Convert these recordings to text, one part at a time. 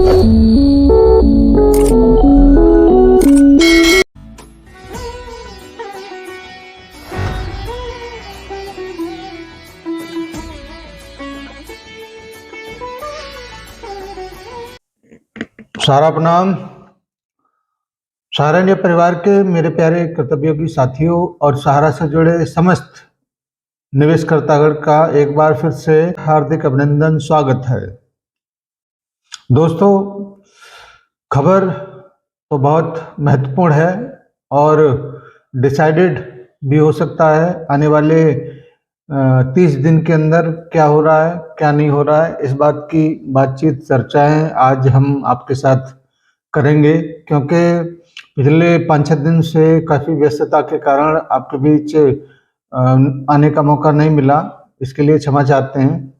सारा प्रणाम। सहारा इंडिया परिवार के मेरे प्यारे कर्तव्योगी साथियों और सहारा से जुड़े समस्त निवेशकर्तागण का एक बार फिर से हार्दिक अभिनंदन, स्वागत है। दोस्तों, खबर तो बहुत महत्वपूर्ण है और डिसाइडेड भी हो सकता है आने वाले 30 दिन के अंदर क्या हो रहा है, क्या नहीं हो रहा है, इस बात की बातचीत, चर्चाएं आज हम आपके साथ करेंगे। क्योंकि पिछले 5-6 दिन से काफ़ी व्यस्तता के कारण आपके बीच आने का मौका नहीं मिला, इसके लिए क्षमा चाहते हैं।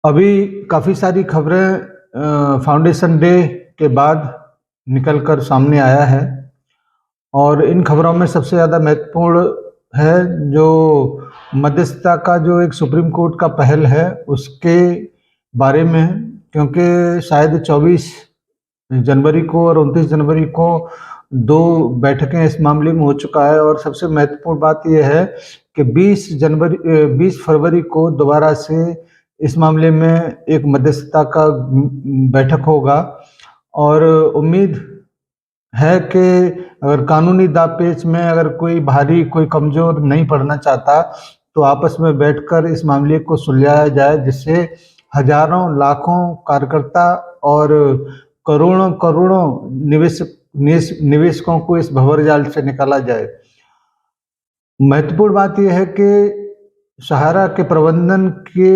अभी काफ़ी सारी खबरें फाउंडेशन डे के बाद निकलकर सामने आया है और इन खबरों में सबसे ज़्यादा महत्वपूर्ण है जो मध्यस्थता का जो एक सुप्रीम कोर्ट का पहल है उसके बारे में है। क्योंकि शायद 24 जनवरी को और 29 जनवरी को 2 बैठकें इस मामले में हो चुका है और सबसे महत्वपूर्ण बात यह है कि 20 फरवरी को दोबारा से इस मामले में एक मध्यस्थता का बैठक होगा और उम्मीद है कि अगर कानूनी दांवपेच में अगर कोई भारी, कोई कमज़ोर नहीं पड़ना चाहता तो आपस में बैठकर इस मामले को सुलझाया जाए, जिससे हजारों लाखों कार्यकर्ता और करोड़ों करोड़ों निवेशकों को इस भंवरजाल से निकाला जाए। महत्वपूर्ण बात यह है कि सहारा के प्रबंधन के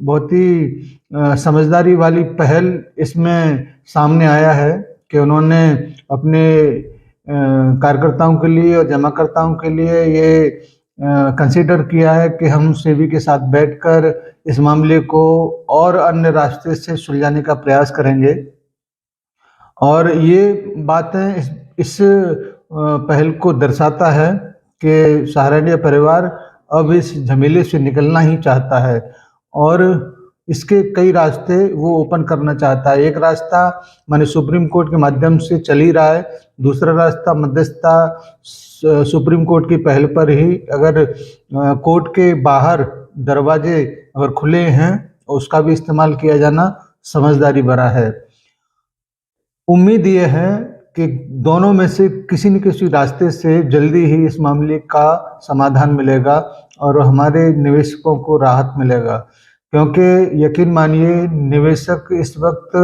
बहुत ही समझदारी वाली पहल इसमें सामने आया है कि उन्होंने अपने कार्यकर्ताओं के लिए और जमाकर्ताओं के लिए ये कंसीडर किया है कि हम सेबी के साथ बैठकर इस मामले को और अन्य रास्ते से सुलझाने का प्रयास करेंगे। और ये बातें इस पहल को दर्शाता है कि सहारा इंडिया परिवार अब इस झमेले से निकलना ही चाहता है और इसके कई रास्ते वो ओपन करना चाहता है। एक रास्ता माने सुप्रीम कोर्ट के माध्यम से चल ही रहा है, दूसरा रास्ता मध्यस्थता सुप्रीम कोर्ट की पहल पर ही, अगर कोर्ट के बाहर दरवाजे अगर खुले हैं उसका भी इस्तेमाल किया जाना समझदारी भरा है। उम्मीद ये है कि दोनों में से किसी न किसी रास्ते से जल्दी ही इस मामले का समाधान मिलेगा और हमारे निवेशकों को राहत मिलेगा। क्योंकि यकीन मानिए, निवेशक इस वक्त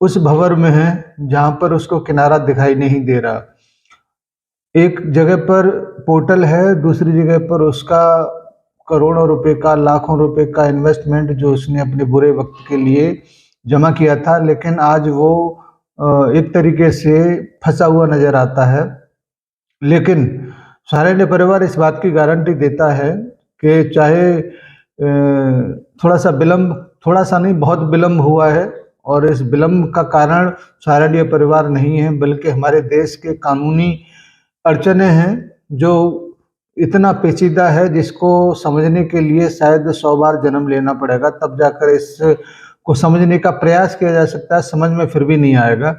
उस भंवर में है जहां पर उसको किनारा दिखाई नहीं दे रहा। एक जगह पर पोर्टल है, दूसरी जगह पर उसका करोड़ों रुपए का, लाखों रुपए का इन्वेस्टमेंट जो उसने अपने बुरे वक्त के लिए जमा किया था, लेकिन आज वो एक तरीके से फंसा हुआ नजर आता है। लेकिन सहारा इंडिया परिवार इस बात की गारंटी देता है कि चाहे थोड़ा सा नहीं, बहुत विलम्ब हुआ है और इस विलम्ब का कारण सहारा इंडिया परिवार नहीं है, बल्कि हमारे देश के कानूनी अड़चने हैं जो इतना पेचीदा है जिसको समझने के लिए शायद 100 बार जन्म लेना पड़ेगा, तब जाकर इसको समझने का प्रयास किया जा सकता है। समझ में फिर भी नहीं आएगा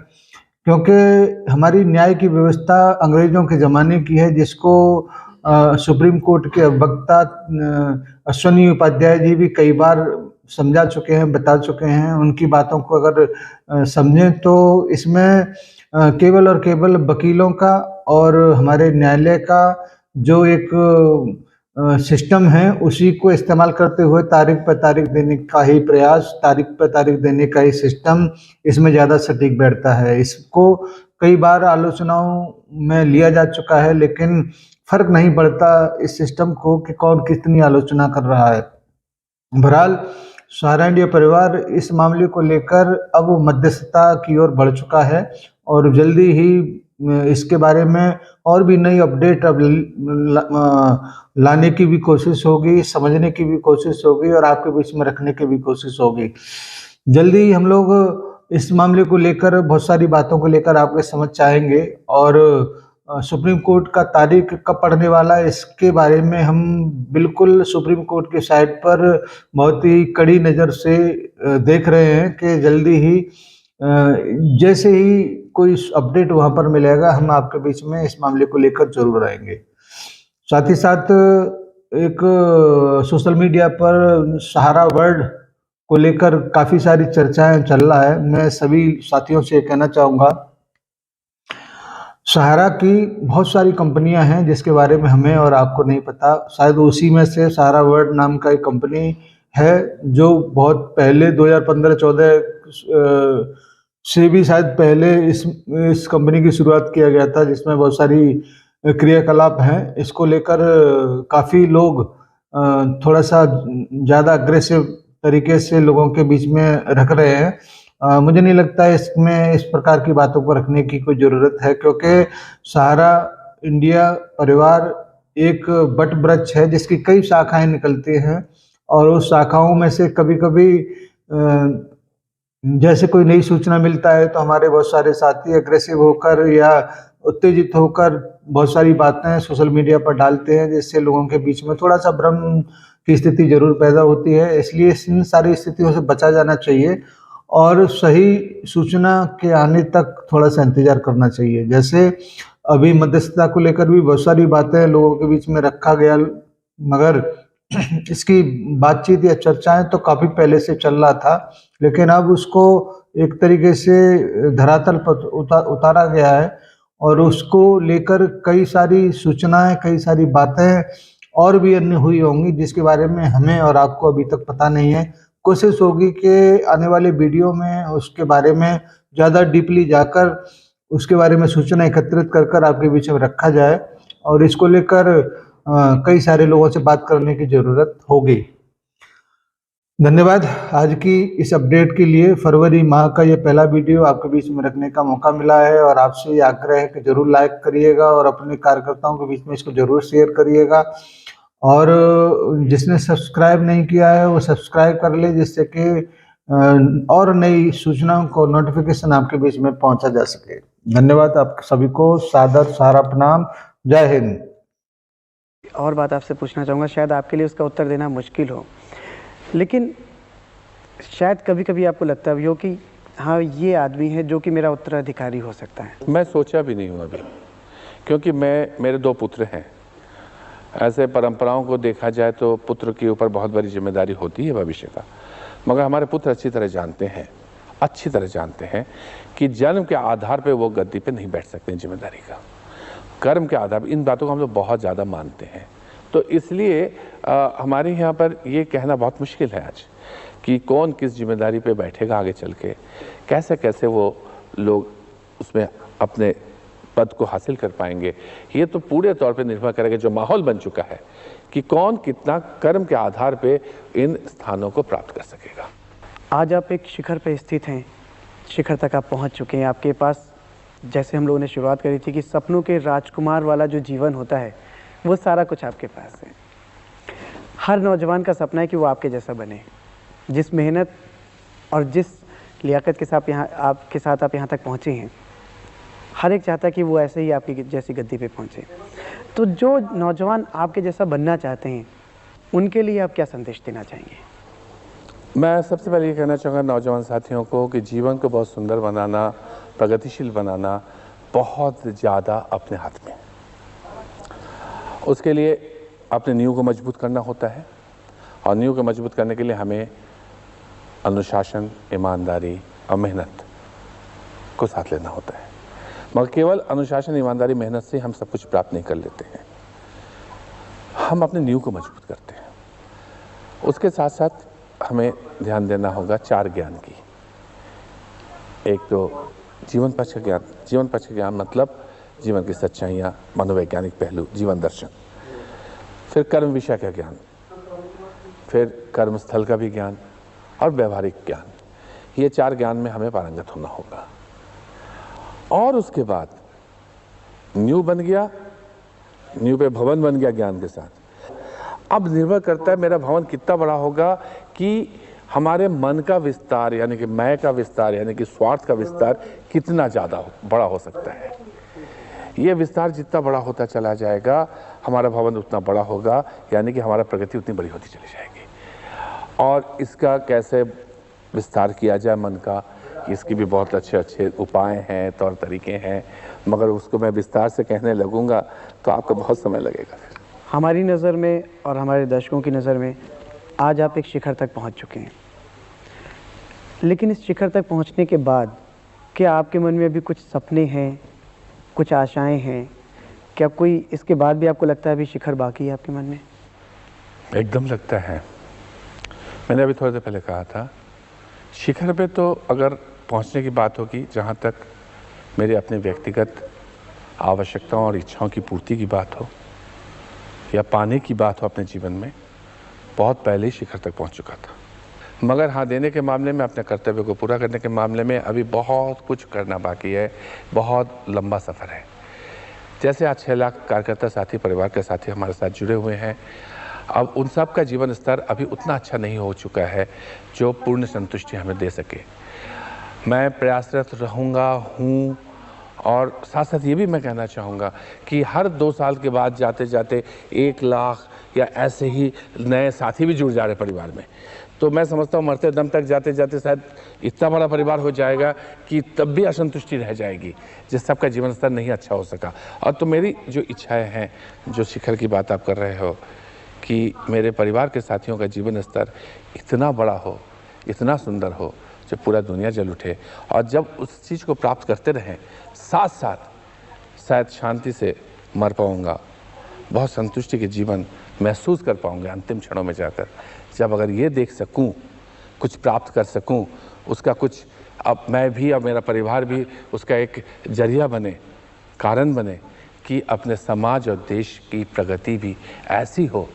क्योंकि हमारी न्याय की व्यवस्था अंग्रेजों के ज़माने की है, जिसको सुप्रीम कोर्ट के वक्ता अश्विनी उपाध्याय जी भी कई बार समझा चुके हैं, बता चुके हैं। उनकी बातों को अगर समझें तो इसमें केवल और केवल वकीलों का और हमारे न्यायालय का जो एक सिस्टम है उसी को इस्तेमाल करते हुए तारीख पर तारीख देने का ही प्रयास, तारीख पर तारीख देने का ही सिस्टम इसमें ज़्यादा सटीक बैठता है। इसको कई बार आलोचनाओं में लिया जा चुका है, लेकिन फर्क नहीं पड़ता इस सिस्टम को कि कौन कितनी आलोचना कर रहा है। बहरहाल सहारा इंडिया परिवार इस मामले को लेकर अब मध्यस्थता की ओर बढ़ चुका है और जल्दी ही इसके बारे में और भी नई अपडेट अब लाने की भी कोशिश होगी, समझने की भी कोशिश होगी और आपके बीच में रखने की भी कोशिश होगी। जल्दी ही हम लोग इस मामले को लेकर बहुत सारी बातों को लेकर आपके समझ आएंगे और सुप्रीम कोर्ट का तारीख कब पड़ने वाला है इसके बारे में हम बिल्कुल सुप्रीम कोर्ट के साइट पर बहुत ही कड़ी नज़र से देख रहे हैं कि जल्दी ही जैसे ही कोई अपडेट वहाँ पर मिलेगा, हम आपके बीच में इस मामले को लेकर ज़रूर आएँगे। साथ ही साथ एक सोशल मीडिया पर सहारा वर्ल्ड को लेकर काफ़ी सारी चर्चाएँ चल रहा है। मैं सभी साथियों से कहना चाहूँगा, सहारा की बहुत सारी कंपनियाँ हैं जिसके बारे में हमें और आपको नहीं पता। शायद उसी में से सहारा वर्ल्ड नाम का एक कंपनी है जो बहुत पहले 2015-14 से भी शायद पहले इस कंपनी की शुरुआत किया गया था, जिसमें बहुत सारी क्रियाकलाप हैं। इसको लेकर काफ़ी लोग थोड़ा-सा ज़्यादा अग्रेसिव तरीके से लोगों के बीच में रख रहे हैं। मुझे नहीं लगता इसमें इस प्रकार की बातों को रखने की कोई ज़रूरत है, क्योंकि सहारा इंडिया परिवार एक वट वृक्ष है जिसकी कई शाखाएँ निकलती हैं, और उस शाखाओं में से कभी-कभी जैसे कोई नई सूचना मिलता है तो हमारे बहुत सारे साथी अग्रेसिव होकर या उत्तेजित होकर बहुत सारी बातें सोशल मीडिया पर डालते हैं, जिससे लोगों के बीच में थोड़ा-सा भ्रम की स्थिति ज़रूर पैदा होती है। इसलिए इन सारी स्थितियों से बचा जाना चाहिए और सही सूचना के आने तक थोड़ा-सा इंतज़ार करना चाहिए। जैसे अभी मध्यस्थता को लेकर भी बहुत सारी बातें लोगों के बीच में रखा गया, मगर इसकी बातचीत या चर्चाएँ तो काफ़ी पहले से चल रहा था, लेकिन अब उसको एक तरीके से धरातल पर उतारा गया है और उसको लेकर कई सारी सूचनाएँ, कई सारी बातें और भी अन्य हुई होंगी जिसके बारे में हमें और आपको अभी तक पता नहीं है। कोशिश होगी कि आने वाले वीडियो में उसके बारे में ज़्यादा डीपली जाकर उसके बारे में सूचना एकत्रित कर आपके बीच में रखा जाए, और इसको लेकर कई सारे लोगों से बात करने की ज़रूरत होगी। धन्यवाद। आज की इस अपडेट के लिए फरवरी माह का ये पहला वीडियो आपके बीच में रखने का मौका मिला है, और आपसे ये आग्रह है कि ज़रूर लाइक करिएगा और अपने कार्यकर्ताओं के बीच में इसको ज़रूर शेयर करिएगा, और जिसने सब्सक्राइब नहीं किया है वो सब्सक्राइब कर ले, जिससे कि और नई सूचनाओं को नोटिफिकेशन आपके बीच में पहुंचा जा सके। धन्यवाद। आप सभी को सादर सहारा प्रणाम। जय हिंद। और बात आपसे पूछना चाहूँगा, शायद आपके लिए उसका उत्तर देना मुश्किल हो, लेकिन शायद कभी-कभी आपको लगता भी हो कि हाँ, ये आदमी है जो कि मेरा उत्तराधिकारी हो सकता है। मैं सोचा भी नहीं हूँ अभी, क्योंकि मेरे 2 पुत्र हैं। ऐसे परंपराओं को देखा जाए तो पुत्र के ऊपर बहुत बड़ी जिम्मेदारी होती है भविष्य का, मगर हमारे पुत्र अच्छी तरह जानते हैं कि जन्म के आधार पे वो गद्दी पे नहीं बैठ सकते जिम्मेदारी का, कर्म के आधार पर। इन बातों को हम लोग बहुत ज़्यादा मानते हैं, तो इसलिए हमारे यहाँ पर ये कहना बहुत मुश्किल है आज कि कौन किस जिम्मेदारी पे बैठेगा आगे चल के, कैसे कैसे वो लोग उसमें अपने पद को हासिल कर पाएंगे। ये तो पूरे तौर पे निर्भर करेगा, जो माहौल बन चुका है, कि कौन कितना कर्म के आधार पे इन स्थानों को प्राप्त कर सकेगा। आज आप एक शिखर पे स्थित हैं, शिखर तक आप पहुँच चुके हैं। आपके पास, जैसे हम लोगों ने शुरुआत करी थी कि सपनों के राजकुमार वाला जो जीवन होता है, वो सारा कुछ आपके पास है। हर नौजवान का सपना है कि वो आपके जैसा बने, जिस मेहनत और जिस लियाकत के साथ आप यहाँ तक पहुँचे हैं, हर एक चाहता है कि वो ऐसे ही आपकी जैसी गद्दी पे पहुँचे। तो जो नौजवान आपके जैसा बनना चाहते हैं, उनके लिए आप क्या संदेश देना चाहेंगे? मैं सबसे पहले ये कहना चाहूँगा नौजवान साथियों को कि जीवन को बहुत सुंदर बनाना, प्रगतिशील बनाना बहुत ज़्यादा अपने हाथ में। उसके लिए अपने नींव को मजबूत करना होता है, और नींव को मजबूत करने के लिए हमें अनुशासन, ईमानदारी और मेहनत को साथ लेना होता है। मगर केवल अनुशासन, ईमानदारी, मेहनत से हम सब कुछ प्राप्त नहीं कर लेते हैं। हम अपने नींव को मजबूत करते हैं। उसके साथ साथ हमें ध्यान देना होगा 4 ज्ञान की। एक तो जीवन पक्ष का ज्ञान। जीवन पक्ष का ज्ञान मतलब जीवन की सच्चाइयाँ, मनोवैज्ञानिक पहलू, जीवन दर्शन। फिर कर्म विषय का ज्ञान, फिर कर्मस्थल का भी ज्ञान, और व्यवहारिक ज्ञान। ये 4 ज्ञान में हमें पारंगत होना होगा। और उसके बाद नींव बन गया, नींव पे भवन बन गया ज्ञान के साथ। अब निर्भर करता है मेरा भवन कितना बड़ा होगा कि हमारे मन का विस्तार, यानी कि मैं का विस्तार, यानी कि स्वार्थ का विस्तार कितना ज़्यादा बड़ा हो सकता है। ये विस्तार जितना बड़ा होता चला जाएगा, हमारा भवन उतना बड़ा होगा, यानी कि हमारा प्रगति उतनी बड़ी होती चली जाएगी। और इसका कैसे विस्तार किया जाए मन का, कि इसकी भी बहुत अच्छे अच्छे उपाय हैं, तौर तरीके हैं, मगर उसको मैं विस्तार से कहने लगूंगा तो आपको बहुत समय लगेगा। हमारी नज़र में और हमारे दर्शकों की नज़र में आज आप एक शिखर तक पहुंच चुके हैं, लेकिन इस शिखर तक पहुंचने के बाद क्या आपके मन में अभी कुछ सपने हैं, कुछ आशाएं हैं? क्या कोई इसके बाद भी आपको लगता है अभी शिखर बाकी है आपके मन में? एकदम लगता है। मैंने अभी थोड़ी देर पहले कहा था, शिखर पे तो अगर पहुंचने की बात होगी, जहां तक मेरी अपने व्यक्तिगत आवश्यकताओं और इच्छाओं की पूर्ति की बात हो या पाने की बात हो अपने जीवन में, बहुत पहले ही शिखर तक पहुंच चुका था। मगर हाँ, देने के मामले में, अपने कर्तव्य को पूरा करने के मामले में अभी बहुत कुछ करना बाकी है, बहुत लंबा सफ़र है। जैसे आज 6 लाख कार्यकर्ता साथी, परिवार के साथी हमारे साथ जुड़े हुए हैं, अब उन सब का जीवन स्तर अभी उतना अच्छा नहीं हो चुका है जो पूर्ण संतुष्टि हमें दे सके। मैं प्रयासरत रहूँगा, हूँ, और साथ साथ ये भी मैं कहना चाहूँगा कि हर 2 साल के बाद जाते जाते 1 लाख या ऐसे ही नए साथी भी जुड़ जा रहे परिवार में, तो मैं समझता हूँ मरते दम तक जाते जाते शायद इतना बड़ा परिवार हो जाएगा कि तब भी असंतुष्टि रह जाएगी, जिस सबका जीवन स्तर नहीं अच्छा हो सका। और तो मेरी जो इच्छाएं हैं, जो शिखर की बात आप कर रहे हो, कि मेरे परिवार के साथियों का जीवन स्तर इतना बड़ा हो, इतना सुंदर हो, जो पूरा दुनिया जल उठे, और जब उस चीज़ को प्राप्त करते रहें, साथ साथ शायद शांति से मर पाऊँगा, बहुत संतुष्टि के जीवन महसूस कर पाऊँगा अंतिम क्षणों में जाकर। जब अगर ये देख सकूं, कुछ प्राप्त कर सकूं, उसका कुछ, अब मैं भी और मेरा परिवार भी उसका एक जरिया बने, कारण बने कि अपने समाज और देश की प्रगति भी ऐसी हो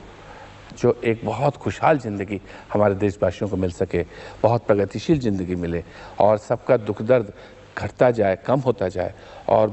जो एक बहुत खुशहाल ज़िंदगी हमारे देशवासियों को मिल सके, बहुत प्रगतिशील ज़िंदगी मिले और सबका दुख दर्द घटता जाए, कम होता जाए और